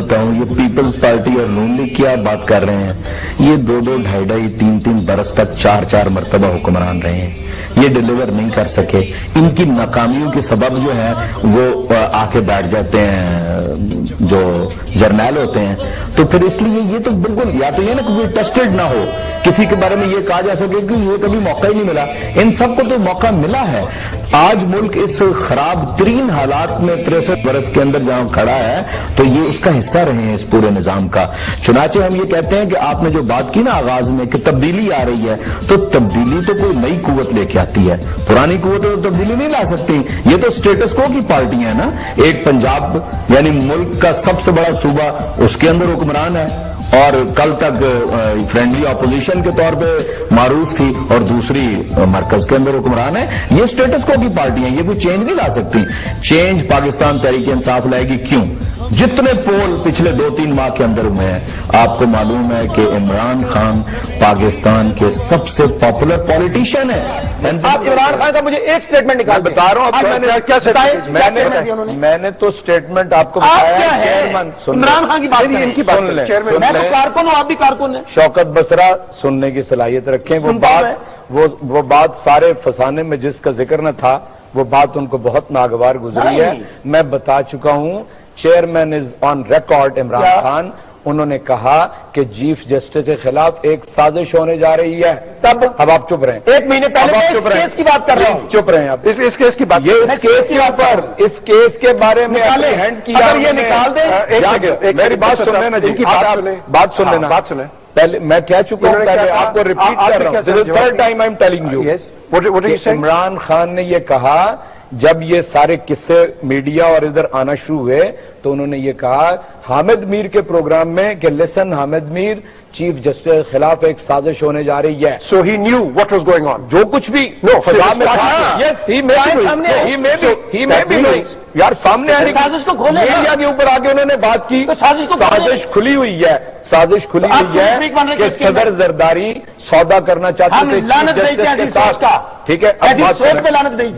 بتاؤں یہ Peoples party اور نون لیگ کیا بات کر رہے ہیں، یہ 2-2, 2.5, 3-3 برس تک 4-4 مرتبہ حکمران رہے ہیں، یہ ڈیلیور نہیں کر سکے. ان کی ناکامیوں کے سبب جو ہے وہ آ کے بیٹھ جاتے ہیں جو جرنیل ہوتے ہیں. تو پھر اس لیے یہ تو بالکل یا تو یہ نا کوئی ٹیسٹڈ نہ ہو، کسی کے بارے میں یہ کہا جا سکے کہ یہ کبھی موقع ہی نہیں ملا. ان سب کو تو موقع ملا ہے. آج ملک اس خراب ترین حالات میں 63 برس کے اندر جہاں کھڑا ہے تو یہ اس کا حصہ رہے ہیں اس پورے نظام کا. چنانچہ ہم یہ کہتے ہیں کہ آپ نے جو بات کی نا آغاز میں کہ تبدیلی آ رہی ہے، تو تبدیلی تو کوئی نئی قوت لے کے آتی ہے، پرانی قوت تو تبدیلی نہیں لا سکتی. یہ تو اسٹیٹس کو کی پارٹیاں ہیں نا. ایک پنجاب یعنی ملک کا سب سے بڑا صوبہ، اس کے اندر حکمران ہے اور کل تک فرینڈلی اپوزیشن کے طور پہ معروف تھی، اور دوسری مرکز کے اندر حکمران ہے. یہ اسٹیٹس کو کی پارٹیاں، یہ کوئی چینج نہیں لا سکتی. چینج پاکستان تحریک انصاف لائے گی. کیوں؟ جتنے پول پچھلے 2-3 ماہ کے اندر ہوئے ہیں، آپ کو معلوم ہے کہ عمران خان پاکستان کے سب سے پاپولر پولیٹیشین ہے. آپ عمران خان کا مجھے ایک سٹیٹمنٹ نکال بتا رہا ہوں میں نے تو سٹیٹمنٹ آپ کو بتایا. عمران خان کی بات ان کی بات میں تو کارکن ہوں، آپ بھی کارکن ہیں. شوکت بسرا سننے کی صلاحیت رکھیں. وہ بات سارے فسانے میں جس کا ذکر نہ تھا، وہ بات ان کو بہت ناگوار گزری ہے. میں بتا چکا ہوں. Chairman is on record Imran Khan, انہوں نے کہا کہ چیف جسٹس کے خلاف ایک سازش ہونے جا رہی ہے. تب اب آپ چپ رہے ہیں. 1 مہینے پہلے اس کیس کی بات کر رہا ہوں. چپ رہے ہیں آپ. اس کیس کی بات، اس کیس کے اوپر اس کیس کے بارے میں ہینڈ کیا. اگر یہ نکال دیں، میری بات سن لینا جی، بات سن لینا. بات سنیں. پہلے میں کہہ چکا ہوں، پہلے آپ کو ریپیٹ کر رہا ہوں. Third time I am telling you. Imran Khan نے یہ کہا جب یہ سارے قصے میڈیا اور ادھر آنا شروع ہوئے تو انہوں نے یہ کہا حامد میر کے پروگرام میں کہ لسن حامد میر، چیف جسٹس کے خلاف ایک سازش ہونے جا رہی ہے. So he knew what was going on. جو کچھ بھی فضا میں تھا. Yes, he may be knowing. یار سامنے آنے سازش کو کھولے میڈیا کے اوپر آگے انہوں نے بات کی. سازش کھلی ہوئی ہے، سازش کھلی ہوئی ہے کہ صدر زرداری سودا کرنا چاہتے تھے. ٹھیک ہے.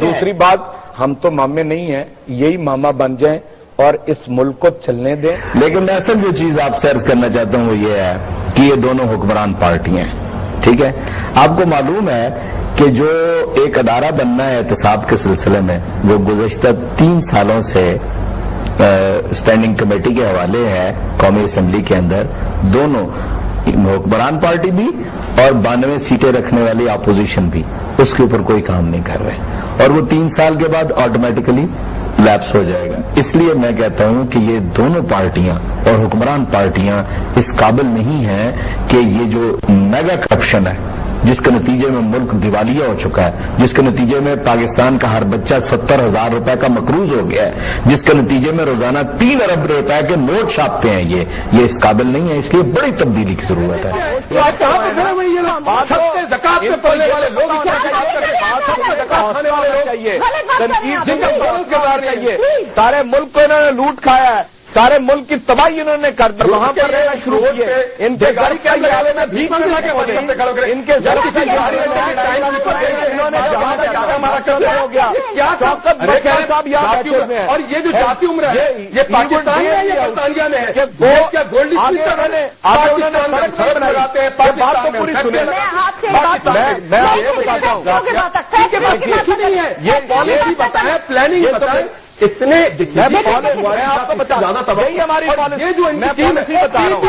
دوسری بات، ہم تو مامے نہیں ہیں، یہی ماما بن جائیں اور اس ملک کو چلنے دیں. لیکن میں اصل جو چیز آپ سے عرض کرنا چاہتا ہوں وہ یہ ہے کہ یہ دونوں حکمران پارٹیاں ہیں. ٹھیک ہے. آپ کو معلوم ہے کہ جو ایک ادارہ بننا ہے احتساب کے سلسلے میں، وہ گزشتہ 3 سالوں سے اسٹینڈنگ کمیٹی کے حوالے ہے قومی اسمبلی کے اندر. دونوں حکمران پارٹی بھی اور 92 سیٹیں رکھنے والی اپوزیشن بھی اس کے اوپر کوئی کام نہیں کر رہے، اور وہ 3 سال کے بعد آٹومیٹکلی لیپس ہو جائے گا. اس لیے میں کہتا ہوں کہ یہ دونوں پارٹیاں اور حکمران پارٹیاں اس قابل نہیں ہیں کہ یہ جو میگا کرپشن ہے جس کے نتیجے میں ملک دیوالیہ ہو چکا ہے، جس کے نتیجے میں پاکستان کا ہر بچہ 70,000 روپے کا مقروض ہو گیا ہے، جس کے نتیجے میں روزانہ 3 ارب روپے کے نوٹ چھاپتے ہیں، یہ اس قابل نہیں ہے. اس لیے بڑی تبدیلی کی ضرورت ہے. سارے ملک کو انہوں نے لوٹ کھایا ہے، سارے ملک کی تباہی انہوں نے کر دی. وہاں پر رہنا شروع کیے. ان کے گھر کے ان کے گھر کی انہوں نے جہاں تک ہمارا قبضہ ہو گیا. صاحب یاد رکھے. اور یہ جو ذاتی عمر ہے یہ پاکستان ہے یا برطانیہ میں ہے؟ کیا گولڈ بناتے ہیں؟ بات کو پوری سنیں. میں آپ کو بتاتا ہوں یہ پالیسی بتائیں، پلاننگ بتائیں. اتنے آپ کو بتا ہماری پالیسی بتا رہا ہوں.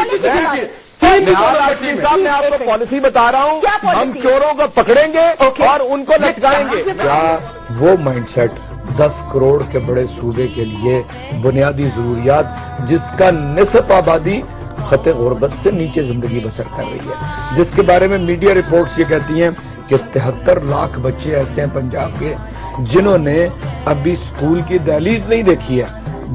میں آپ کو پالیسی بتا رہا ہوں. ہم چوروں کو پکڑیں گے اور ان کو لٹکائیں گے. کیا وہ مائنڈ سیٹ 10 کروڑ کے بڑے صوبے کے لیے بنیادی ضروریات جس کا نصف آبادی خط غربت سے نیچے زندگی بسر کر رہی ہے، جس کے بارے میں میڈیا رپورٹس یہ کہتی ہیں کہ 73 لاکھ بچے ایسے ہیں پنجاب کے جنہوں نے ابھی سکول کی دہلیز نہیں دیکھی ہے.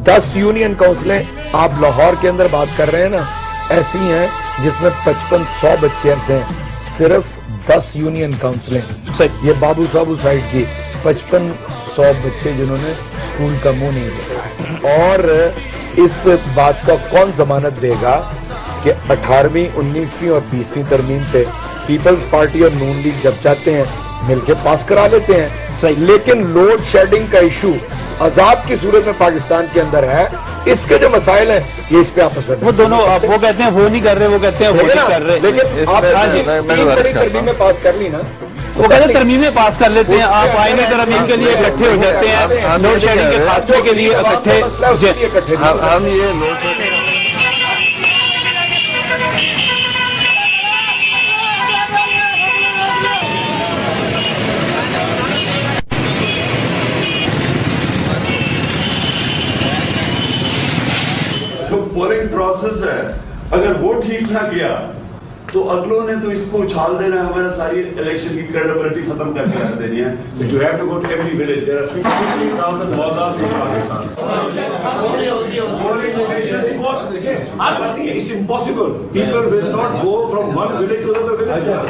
10 یونین کاؤنسلیں آپ لاہور کے اندر بات کر رہے ہیں نا، ایسی ہیں جس میں 5500 بچے ایسے ہیں. صرف 10 یونین کاؤنسلیں. یہ بابو صابو سائڈ کی 5500 بچے جنہوں نے سکول کا منہ نہیں دیکھا. اور اس بات کا کون ضمانت دے گا کہ 18ویں 19ویں اور 20ویں ترمیم پہ پیپلز پارٹی اور نون لیگ جب چاہتے ہیں مل کے پاس کرا لیتے ہیں. لیکن لوڈ شیڈنگ کا ایشو عذاب کی صورت میں پاکستان کے اندر ہے. اس کے جو مسائل ہیں یہ اس پہ آپس میں وہ دونوں وہ کہتے ہیں وہ نہیں کر رہے, وہ کہتے ہیں وہ نہیں کر رہے. لیکن آپ تین بڑی ترمیمیں پاس کر لی نا, وہ کہتے ہیں ترمیمیں پاس کر لیتے ہیں, آپ آئینی ترمیم کے لیے اکٹھے ہو جاتے ہیں, لوڈ شیڈنگ کے خاتمے کے لیے اکٹھے. ہم یہ لوڈ شیڈنگ جو پولنگ پروسیس ہے اگر وہ ٹھیک نہ کیا تو اگلوں نے تو اس کو اچھال دینا ہے, ہمارا ساری الیکشن کی کریڈیبلٹی ختم کر کے رکھ دینی ہے. You have to go to every village. There are 50,000 Mawzahs in Pakistan. Polling station, it's impossible. People will not go from one village to another village.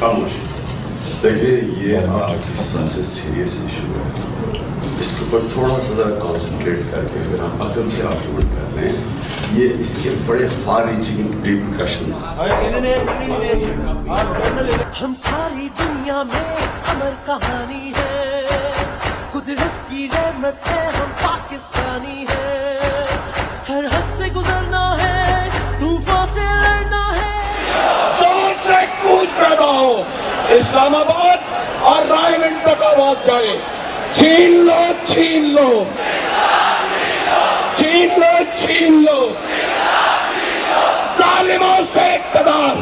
خاموش. دیکھیے یہ پاکستان سے سیریس ایشو ہے, اس کے اوپر تھوڑا سا ذرا کانسنٹریٹ کر کے اگر ہم عقل سے آپریٹ کر لیں, یہ اس کے بڑے فار ریچنگ ریپرکشن. ہم ساری دنیا میں امر کہانی ہے, قدرت کی رحمت ہے, ہم پاکستانی ہے, ہر حد سے گزرنا ہے, طوفان سے لڑنا ہے. زور سے کوچ پیدا ہو, اسلام آباد اور رائے گنج تک آواز جائے, چھین لو چھین لو چھین لو چھین لو ظالموں سے اقتدار,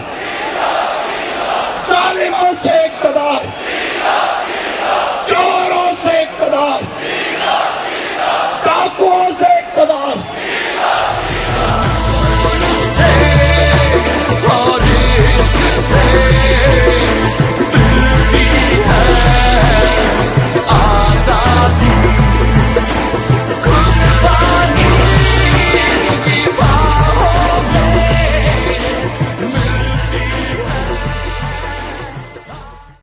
ظالموں